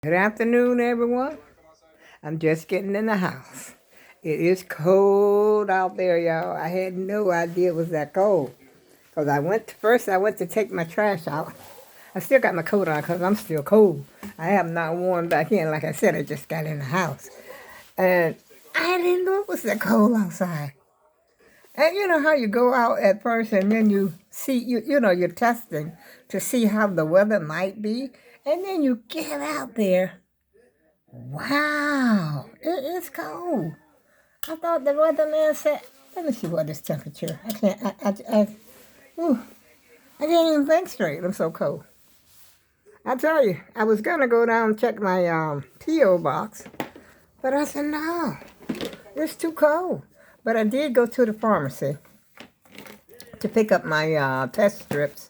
Good afternoon, everyone. I'm just getting in the house. It is cold out there, y'all. I had no idea it was that cold. Because I went to take my trash out. I still got my coat on because I'm still cold. I have not worn back in. Like I said, I just got in the house. And I didn't know it was that cold outside. And you know how you go out at first and then you see, you're testing to see how the weather might be. And then you get out there. Wow, it is cold. I thought the weatherman said, let me see what this temperature. I can't, ooh, I can't even think straight. I'm so cold. I tell you, I was going to go down and check my P.O. box, but I said, no, it's too cold. But I did go to the pharmacy to pick up my test strips.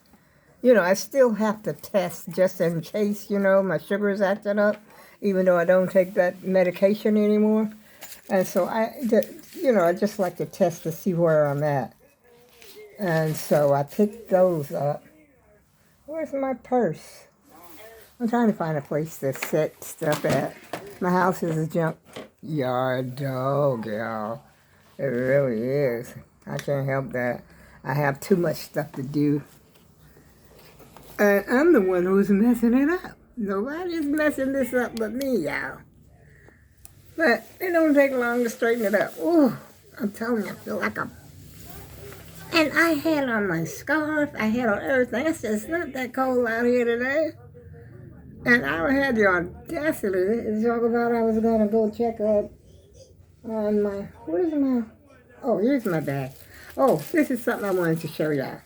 You know, I still have to test just in case, my sugar's acting up, even though I don't take that medication anymore. And so I just like to test to see where I'm at. And so I picked those up. Where's my purse? I'm trying to find a place to set stuff at. My house is a junk yard dog, y'all. It really is. I can't help that. I have too much stuff to do. And I'm the one who's messing it up. Nobody's messing this up but me, y'all. But it don't take long to straighten it up. Ooh, I'm telling you, I feel like And I had on my scarf. I had on everything. I said, it's not that cold out here today. And I had the audacity to talk about I was going to go check up on here's my bag. Oh, this is something I wanted to show y'all.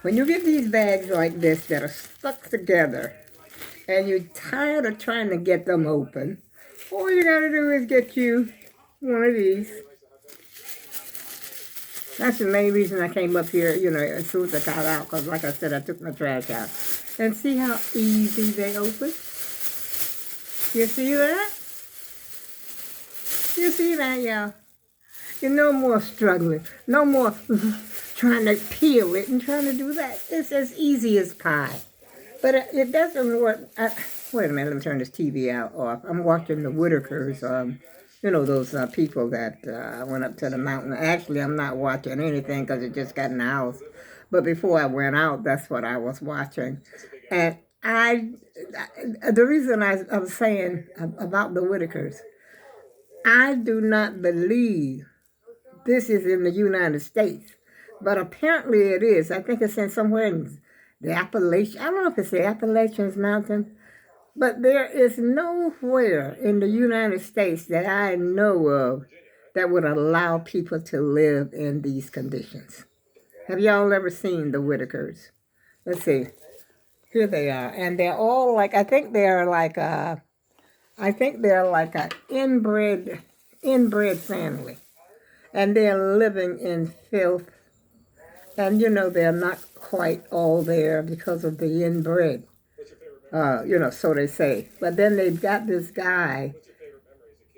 When you get these bags like this that are stuck together and you're tired of trying to get them open, all you got to do is get you one of these. That's the main reason I came up here, as soon as I got out, because like I said, I took my trash out. And see how easy they open? You see that? You see that, y'all? You're no more struggling. No more trying to peel it and trying to do that. It's as easy as pie. But it doesn't work. Wait a minute, let me turn this TV out off. I'm watching the WHITAKERS, those people that went up to the mountain. Actually, I'm not watching anything because it just got in the house. But before I went out, that's what I was watching. And the reason I was saying about the WHITAKERS, I do not believe this is in the United States. But apparently it is. I think it's in somewhere in the Appalachians. I don't know if it's the Appalachians Mountain. But there is nowhere in the United States that I know of that would allow people to live in these conditions. Have y'all ever seen the WHITAKERS? Let's see. Here they are. And they're all like, I think they're like a inbred family. And they're living in filth. And they're not quite all there because of the inbred. So they say. But then they've got this guy.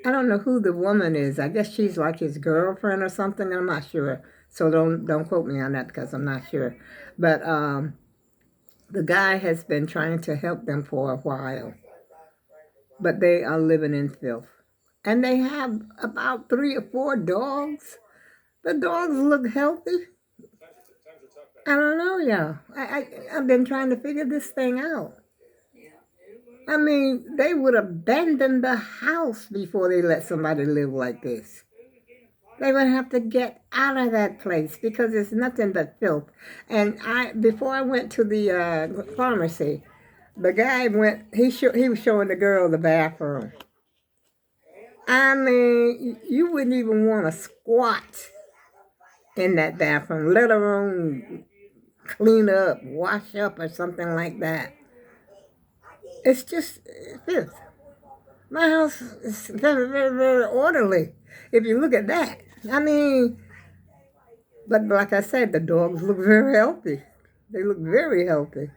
I don't know who the woman is. I guess she's like his girlfriend or something. I'm not sure. So don't quote me on that because I'm not sure. But the guy has been trying to help them for a while. But they are living in filth. And they have about 3 or 4 dogs. The dogs look healthy. I don't know, y'all. I've been trying to figure this thing out. I mean, they would abandon the house before they let somebody live like this. They would have to get out of that place because it's nothing but filth. And before I went to the pharmacy, the guy he was showing the girl the bathroom. I mean, you wouldn't even want to squat in that bathroom, let alone clean up, wash up, or something like that. It's just filth. My house is very, very, very orderly. If you look at that. I mean, but like I said, the dogs look very healthy. They look very healthy.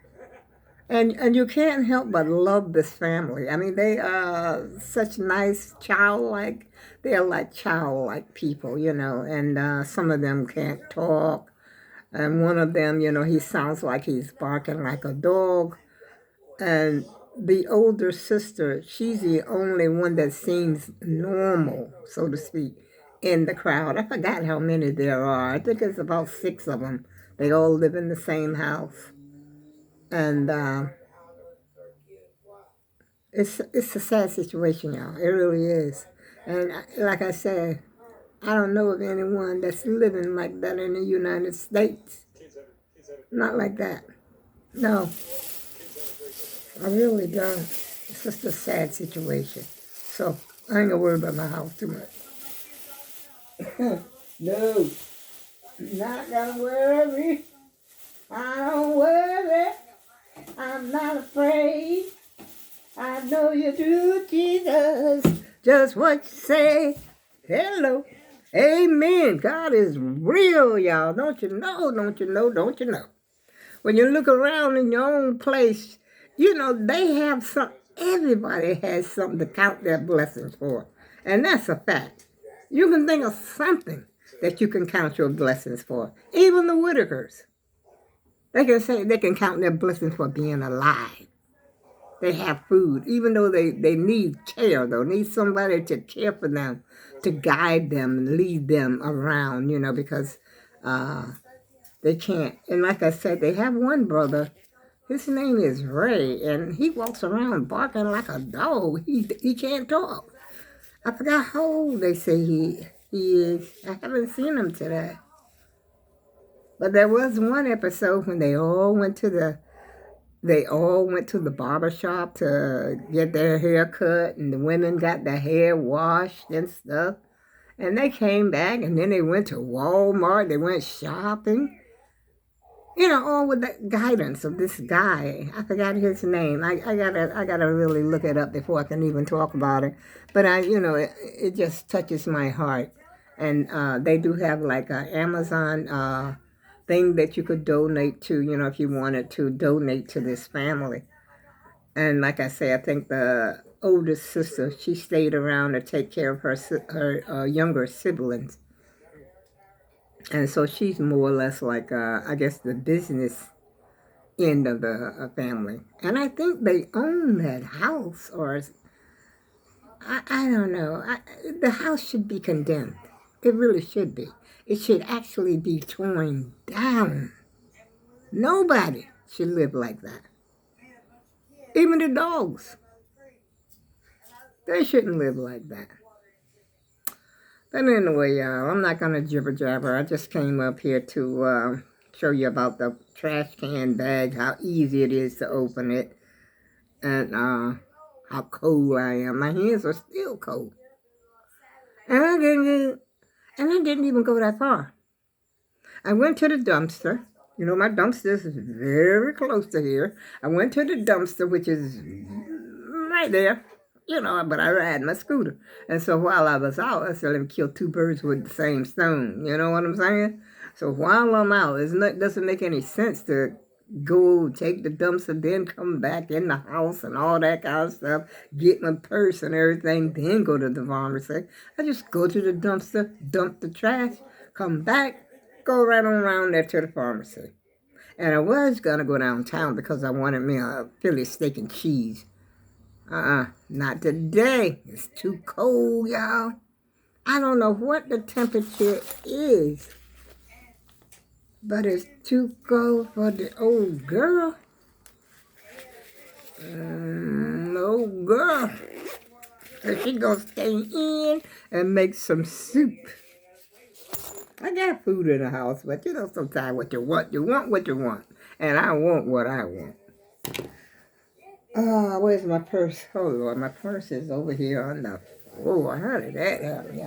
And you can't help but love this family. I mean, they are such nice childlike. They're like childlike people, and some of them can't talk. And one of them, he sounds like he's barking like a dog. And the older sister, she's the only one that seems normal, so to speak, in the crowd. I forgot how many there are. I think it's about 6 of them. They all live in the same house. And it's a sad situation, y'all. It really is. And like I said, I don't know of anyone that's living like that in the United States. Not like that. No, I really don't. It's just a sad situation. So I ain't gonna worry about my house too much. No, not gonna worry. I don't worry. I'm not afraid. I know you do, Jesus. Just what you say. Hello. Amen. God is real, y'all. Don't you know? Don't you know? Don't you know? When you look around in your own place, you know, they have some, everybody has something to count their blessings for. And that's a fact. You can think of something that you can count your blessings for. Even the Whitakers. They can say they can count their blessings for being alive. They have food, even though they need care, though, need somebody to care for them, to guide them and lead them around, you know, because they can't. And like I said, they have one brother. His name is Ray, and he walks around barking like a dog. He can't talk. I forgot how old they say he is. I haven't seen him today. But there was one episode when they all went to the barber shop to get their hair cut, and the women got their hair washed and stuff. And they came back, and then they went to Walmart. They went shopping. You know, all with the guidance of this guy. I forgot his name. I gotta really look it up before I can even talk about it. But it just touches my heart. And they do have like an Amazon thing that you could donate to, you know, if you wanted to donate to this family. And like I say, I think the oldest sister, she stayed around to take care of her younger siblings. And so she's more or less like, I guess, the business end of the family. And I think they own that house, or I don't know. The house should be condemned. It really should be. It should actually be torn down. Nobody should live like that. Even the dogs. They shouldn't live like that. But anyway, y'all, I'm not going to jibber jabber. I just came up here to show you about the trash can bag, how easy it is to open it, and how cold I am. My hands are still cold. And I didn't even go that far. I went to the dumpster. You know, my dumpster is very close to here. I went to the dumpster, which is right there. You know, but I ride my scooter. And so while I was out, I said, let me kill 2 birds with the same stone. You know what I'm saying? So while I'm out, it doesn't make any sense to go take the dumpster, then come back in the house and all that kind of stuff, get my purse and everything, then go to the pharmacy. I just go to the dumpster, dump the trash, come back, go right on around there to the pharmacy. And I was going to go downtown because I wanted me a Philly steak and cheese. Not today. It's too cold, y'all. I don't know what the temperature is, but it's too cold for the old girl. Old girl. So she gonna stay in and make some soup. I got food in the house, but you know sometimes what you want what you want. And I want what I want. Where's my purse? Oh, Lord, my purse is over here on the floor. How did that happen?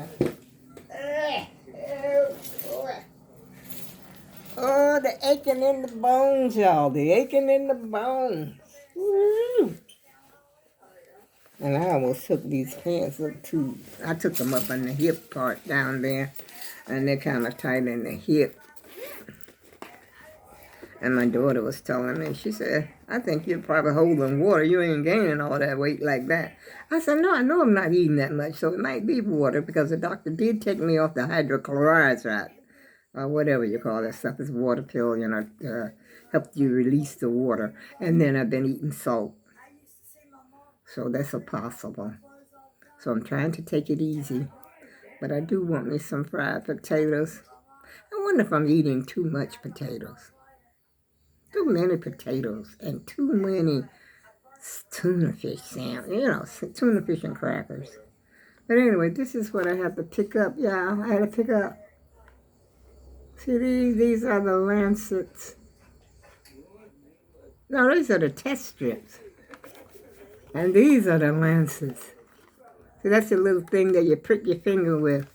Oh, the aching in the bones, y'all. The aching in the bones. Woo. And I almost took these pants up too. I took them up on the hip part down there. And they're kind of tight in the hip. And my daughter was telling me, she said, I think you're probably holding water. You ain't gaining all that weight like that. I said, no, I know I'm not eating that much, so it might be water because the doctor did take me off the hydrochloride, or whatever you call that stuff. It's water pill, you know, to help you release the water. And then I've been eating salt. So that's a possible. So I'm trying to take it easy. But I do want me some fried potatoes. I wonder if I'm eating too much potatoes. Too many potatoes and too many tuna fish sandwich, tuna fish and crackers. But anyway, this is what I have to pick up. Yeah, I had to pick up. See, these are the lancets. No, these are the test strips. And these are the lancets. See, that's the little thing that you prick your finger with.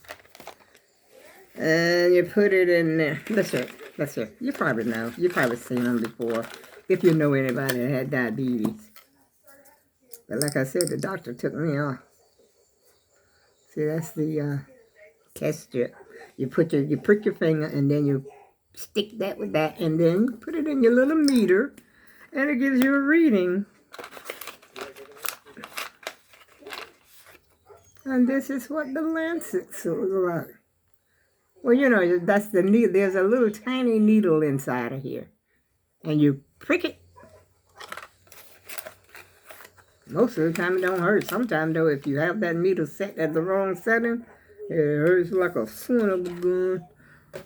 And you put it in there. That's it. You probably know. You've probably seen them before. If you know anybody that had diabetes. But like I said, the doctor took me off. See, that's the test strip. You prick your finger and then you stick that with that and then put it in your little meter and it gives you a reading. And this is what the lancets look like. Well, that's the needle. There's a little tiny needle inside of here. And you prick it. Most of the time it don't hurt. Sometimes, though, if you have that needle set at the wrong setting, it hurts like a son of a gun.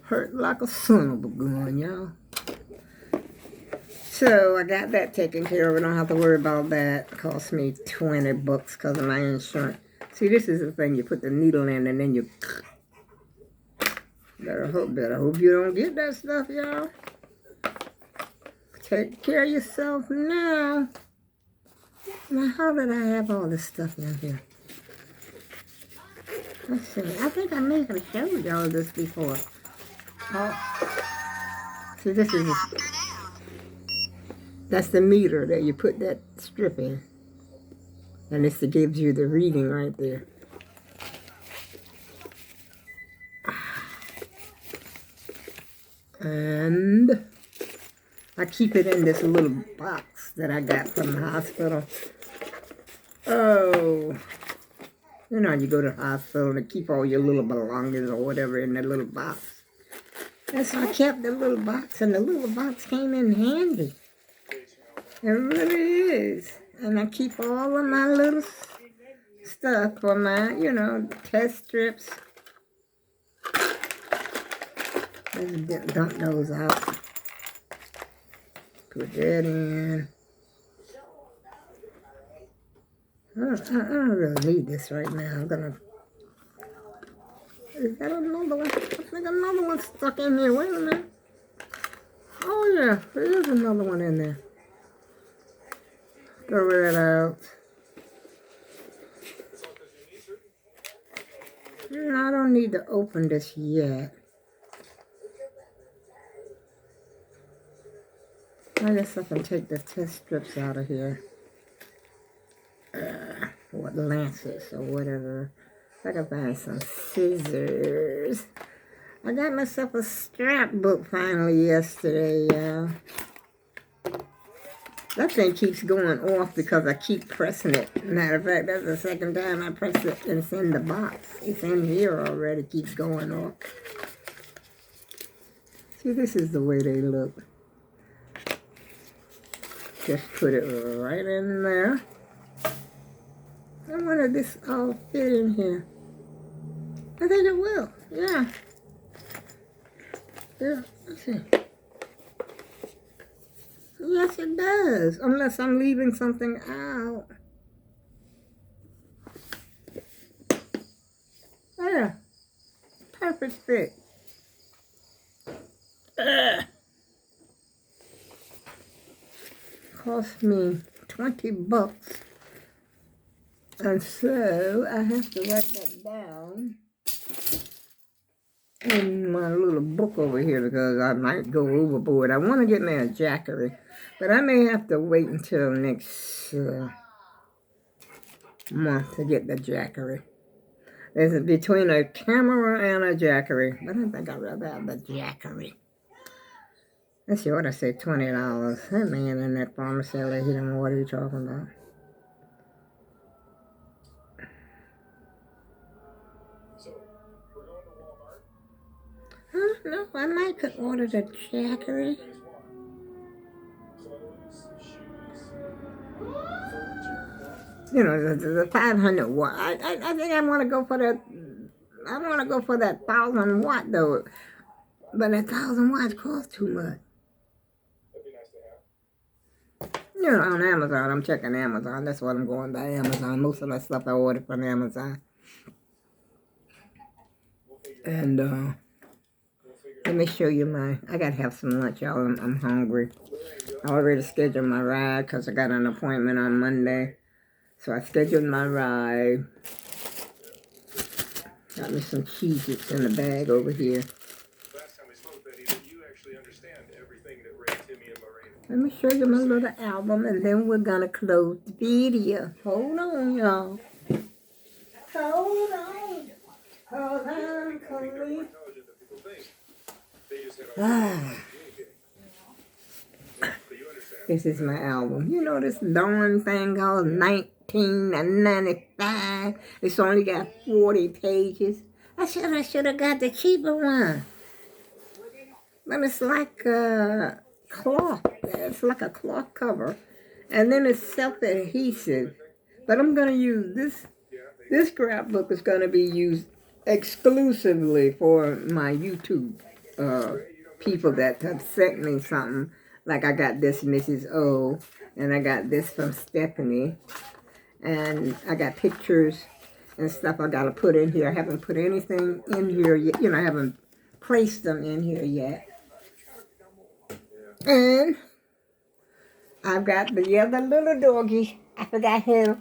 Hurt like a son of a gun, y'all. So I got that taken care of. I don't have to worry about that. It cost me $20 because of my insurance. See, this is the thing. You put the needle in and then you... Better hope you don't get that stuff, y'all. Take care of yourself now. Now, how did I have all this stuff down here? Let's see. I think I may have showed y'all this before. Oh. See, that's the meter that you put that strip in. And this gives you the reading right there. And I keep it in this little box that I got from the hospital. Oh, you go to the hospital and keep all your little belongings or whatever in that little box. And so I kept the little box, and the little box came in handy. It really is. And I keep all of my little stuff for my, test strips. Let's dump those out. Put that in. I don't really need this right now. I'm gonna... Is that another one? I think another one's stuck in here. Wait a minute. Oh yeah, there is another one in there. Throw that out. I don't need to open this yet. I guess I can take the test strips out of here. What lancets or whatever. If I can find some scissors. I got myself a scrapbook finally yesterday, y'all. That thing keeps going off because I keep pressing it. Matter of fact, that's the second time I press it and it's in the box. It's in here already, keeps going off. See, this is the way they look. Just put it right in there. I wonder if this all fit in here. I think it will. Yeah. Yeah, let's see. Yes, it does. Unless I'm leaving something out. Yeah. Perfect fit. Cost me $20. And so I have to write that down in my little book over here because I might go overboard. I want to get me a jackery, but I may have to wait until next month to get the jackery. There's between a camera and a jackery, but I think I'd rather have the jackery. Let's see what I say, $20. That man in that pharmacy, he don't know what he's talking about. No, I might could order the jackery. You know, the 500 watt. I think I want to go for that. I want to go for that 1,000 watt though. But that 1,000 watts costs too much. You know, on Amazon, I'm checking Amazon. That's what I'm going by, Amazon. Most of my stuff I ordered from Amazon. And let me show you I got to have some lunch, y'all. I'm hungry. I already scheduled my ride because I got an appointment on Monday. So I scheduled my ride. Got me some Cheez-Its in the bag over here. Let me show you my little album, and then we're going to close the video. Hold on, y'all. Hold on. Hold on, Chloe. This is my album. You know this darn thing called 1995? It's only got 40 pages. I should have got the cheaper one. But it's like cloth. It's like a cloth cover. And then it's self-adhesive. But I'm going to use this scrapbook is going to be used exclusively for my YouTube people that have sent me something. Like I got this Mrs. O, and I got this from Stephanie. And I got pictures and stuff I got to put in here. I haven't put anything in here yet. You know, I haven't placed them in here yet. And I've got the other little doggy. I forgot his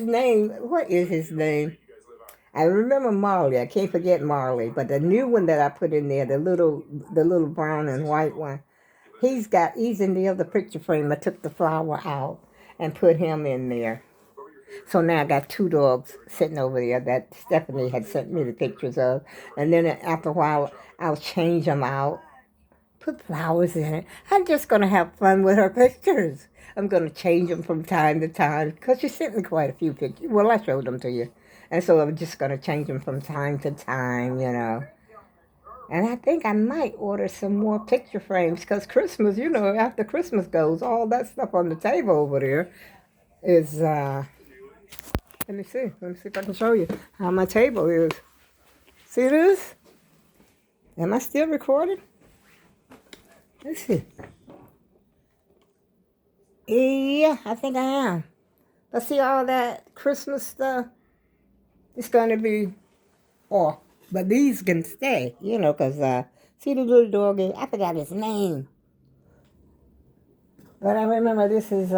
name. What is his name? I remember Marley. I can't forget Marley. But the new one that I put in there, the little brown and white one, he's in the other picture frame. I took the flower out and put him in there. So now I got 2 dogs sitting over there that Stephanie had sent me the pictures of. And then after a while, I'll change them out. Put flowers in it. I'm just going to have fun with her pictures. I'm going to change them from time to time because she sent me quite a few pictures. Well, I showed them to you. And so I'm just going to change them from time to time, you know. And I think I might order some more picture frames because Christmas, you know, after Christmas goes, all that stuff on the table over there is, let me see if I can show you how my table is. See this? Am I still recording? Let's see. Yeah, I think I am. But see all that Christmas stuff? It's going to be off. But these can stay, you know, because see the little doggy? I forgot his name. But I remember this is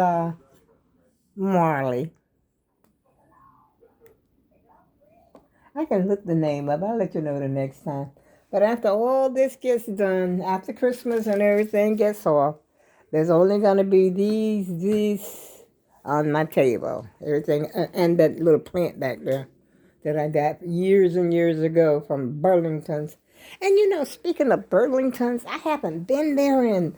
Marley. I can look the name up. I'll let you know the next time. But after all this gets done, after Christmas and everything gets off, there's only going to be these on my table. Everything, and that little plant back there that I got years and years ago from Burlington's. And you know, speaking of Burlington's, I haven't been there in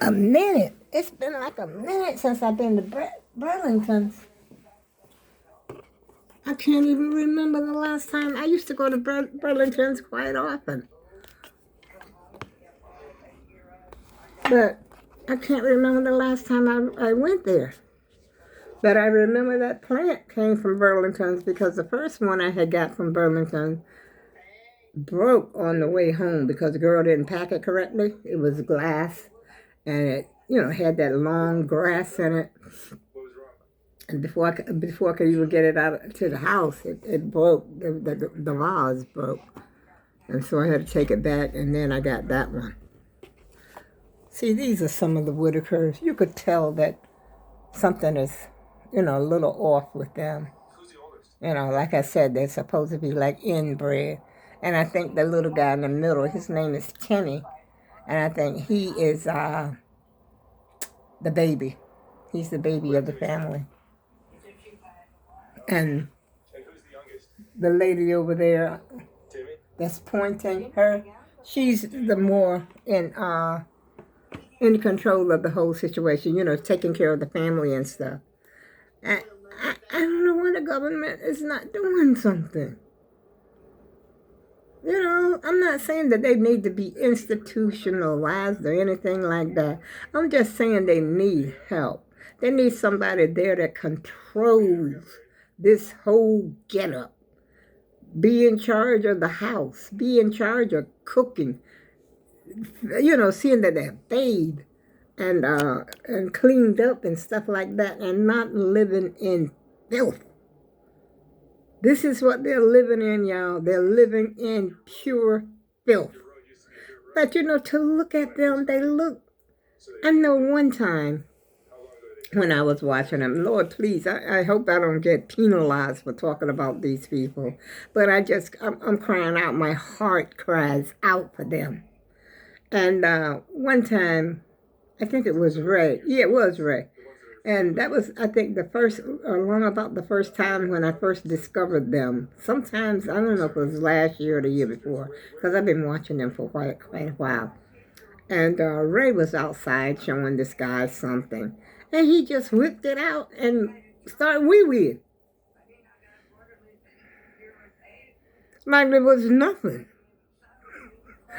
a minute. It's been like a minute since I've been to Burlington's. I can't even remember the last time. I used to go to Burlington's quite often. But I can't remember the last time I went there. But I remember that plant came from Burlington's because the first one I had got from Burlington broke on the way home because the girl didn't pack it correctly. It was glass and it, you know, had that long grass in it. And before I could even get it out to the house, it broke. The vase broke. And so I had to take it back, and then I got that one. See, these are some of the WHITAKERS. You could tell that something is, you know, a little off with them. You know, like I said, they're supposed to be like inbred. And I think the little guy in the middle, his name is Kenny. And I think he is the baby. He's the baby of the family. And the lady over there that's pointing her, she's the more in control of the whole situation, you know, taking care of the family and stuff. I don't know why the government is not doing something. You know, I'm not saying that they need to be institutionalized or anything like that. I'm just saying they need help. They need somebody there that controls this whole getup. Be in charge of the house. Be in charge of cooking. You know, seeing that they're bathed and cleaned up and stuff like that, and not living in filth. This is what they're living in, y'all. They're living in pure filth. But, you know, to look at them, they look... I know one time when I was watching them, Lord, please, I hope I don't get penalized for talking about these people. But I'm crying out. My heart cries out for them. And one time, I think it was Ray. Yeah, it was Ray. And that was, I think, along about the first time when I first discovered them. Sometimes, I don't know if it was last year or the year before, because I've been watching them for quite a while. And Ray was outside showing this guy something. And he just whipped it out and started wee-weeing. Like there was nothing.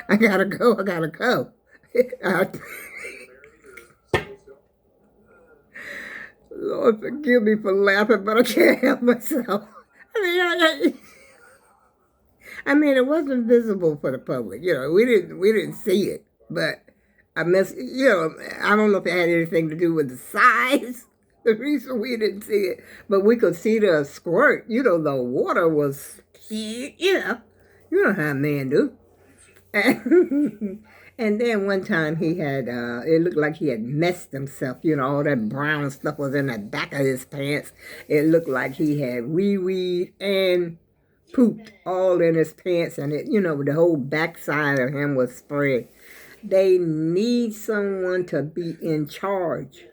I gotta go. Lord, forgive me for laughing, but I can't help myself. I mean, it wasn't visible for the public. You know, we didn't see it, but I don't know if it had anything to do with the size. The reason we didn't see it, but we could see the squirt. You know, the water was, you know how men do. And then one time he had, it looked like he had messed himself. You know, all that brown stuff was in the back of his pants. It looked like he had wee-weed and pooped all in his pants. And, it, you know, the whole backside of him was spread. They need someone to be in charge.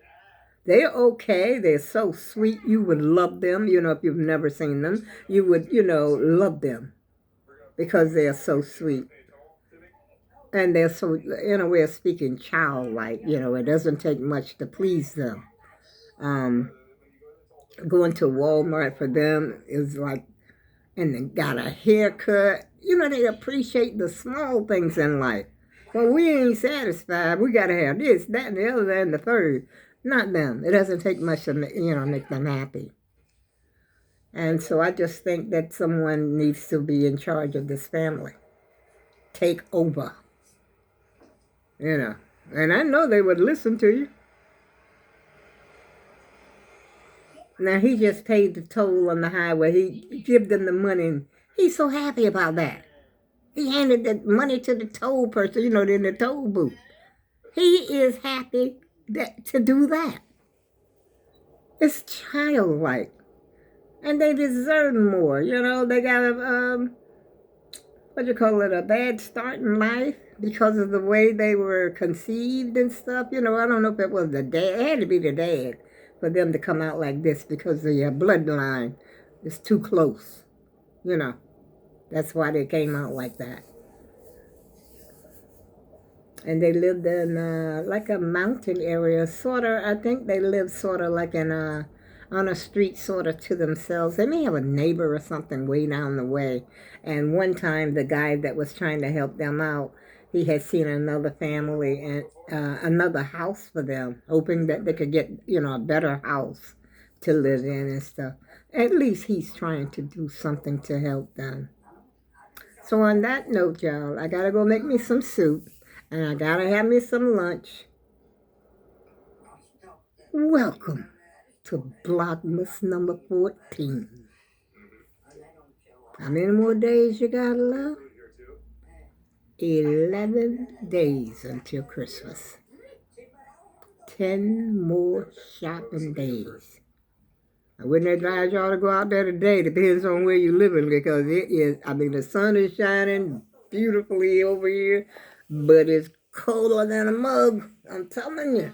They're okay. They're so sweet. You would love them. You know, if you've never seen them, you would, you know, love them because they're so sweet. And they're so, in a way of speaking, childlike. You know, it doesn't take much to please them. Going to Walmart for them is like, and they got a haircut. You know, they appreciate the small things in life. Well, we ain't satisfied. We got to have this, that, and the other, and the third. Not them. It doesn't take much to, you know, make them happy. And so I just think that someone needs to be in charge of this family. Take over. You know, and I know they would listen to you. Now, he just paid the toll on the highway. He gave them the money, and he's so happy about that. He handed the money to the toll person, you know, in the toll booth. He is happy to do that. It's childlike. And they deserve more, you know. They got a, a bad start in life because of the way they were conceived and stuff. You know, I don't know if it was the dad. It had to be the dad for them to come out like this because the bloodline is too close. You know, that's why they came out like that. And they lived in like a mountain area, sort of. I think they lived sort of like in on a street sort of to themselves. They may have a neighbor or something way down the way. And one time the guy that was trying to help them out, he had seen another family and another house for them, hoping that they could get, you know, a better house to live in and stuff. At least he's trying to do something to help them. So on that note, y'all, I got to go make me some soup. And I got to have me some lunch. Welcome to Vlogmas number 14. How many more days you got left? 11 days until Christmas. 10 more shopping days. I wouldn't advise y'all to go out there today. Depends on where you're living because it is, I mean, the sun is shining beautifully over here, but it's colder than a mug. I'm telling you.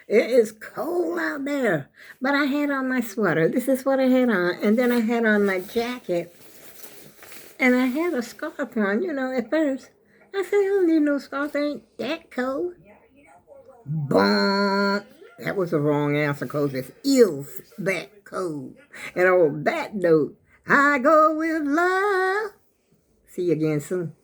It is cold out there. But I had on my sweater. This is what I had on. And then I had on my jacket. And I had a scarf on, you know, at first. I said, I don't need no scarf. It ain't that cold. Bonk. That was the wrong answer because it is that cold. And on that note, I go with love. See you again soon.